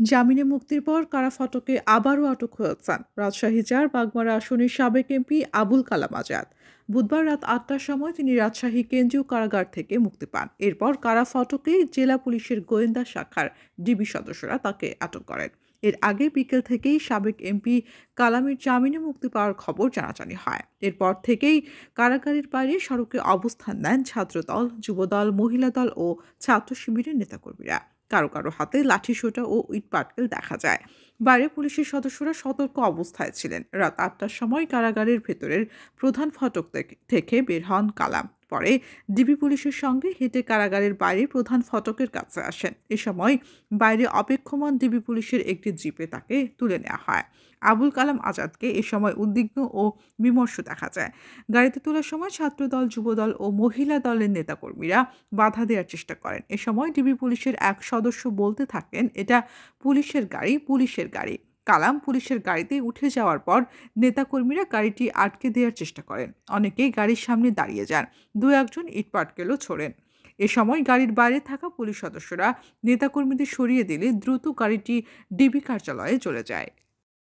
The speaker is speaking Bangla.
জামিনে মুক্তির পর কারা ফটকে আবারও আটক হয়েছেন রাজশাহী ৪ বাগমারা আসনের সাবেক এমপি আবুল কালাম আজাদ। বুধবার রাত ৮টার সময় তিনি রাজশাহী কেন্দ্রীয় কারাগার থেকে মুক্তি পান। এরপর কারা ফটকে জেলা পুলিশের গোয়েন্দা শাখার ডিবি সদস্যরা তাকে আটক করেন। এর আগে বিকেল থেকেই সাবেক এমপি কালামের জামিনে মুক্তি পাওয়ার খবর জানাজানি হয়। এরপর থেকেই কারাগারের বাইরে সড়কে অবস্থান নেন ছাত্রদল, যুবদল, মহিলা দল ও ছাত্র শিবিরের নেতাকর্মীরা। কারো কারো হাতে লাঠিসোঁটা ও ইটপাটকেল দেখা যায়। বাইরে পুলিশের সদস্যরা সতর্ক অবস্থায় ছিলেন। রাত ৮টার সময় কারাগারের ভেতরের প্রধান ফটক থেকে বের হন কালাম। পরে ডিবি পুলিশের সঙ্গে হেঁটে কারাগারের বাইরে প্রধান ফটকের কাছে আসেন। এ সময় বাইরে অপেক্ষমান ডিবি পুলিশের একটি জিপে তাকে তুলে নেওয়া হয়। আবুল কালাম আজাদকে এ সময় উদ্বিগ্ন ও বিমর্ষ দেখা যায়। গাড়িতে তোলার সময় ছাত্রদল, যুবদল ও মহিলা দলের নেতাকর্মীরা বাধা দেওয়ার চেষ্টা করেন। এ সময় ডিবি পুলিশের এক সদস্য বলতে থাকেন, "এটা পুলিশের গাড়ি, পুলিশের গাড়ি।" কালাম পুলিশের গাড়িতে উঠে যাওয়ার পর নেতাকর্মীরা গাড়িটি আটকে দেওয়ার চেষ্টা করেন। অনেকেই গাড়ির সামনে দাঁড়িয়ে যান। দু-একজন ইটপাটকেলও ছোড়েন। এ সময় গাড়ির বাইরে থাকা পুলিশ সদস্যরা নেতাকর্মীদের সরিয়ে দিলে দ্রুত গাড়িটি ডিবি কার্যালয়ে চলে যায়।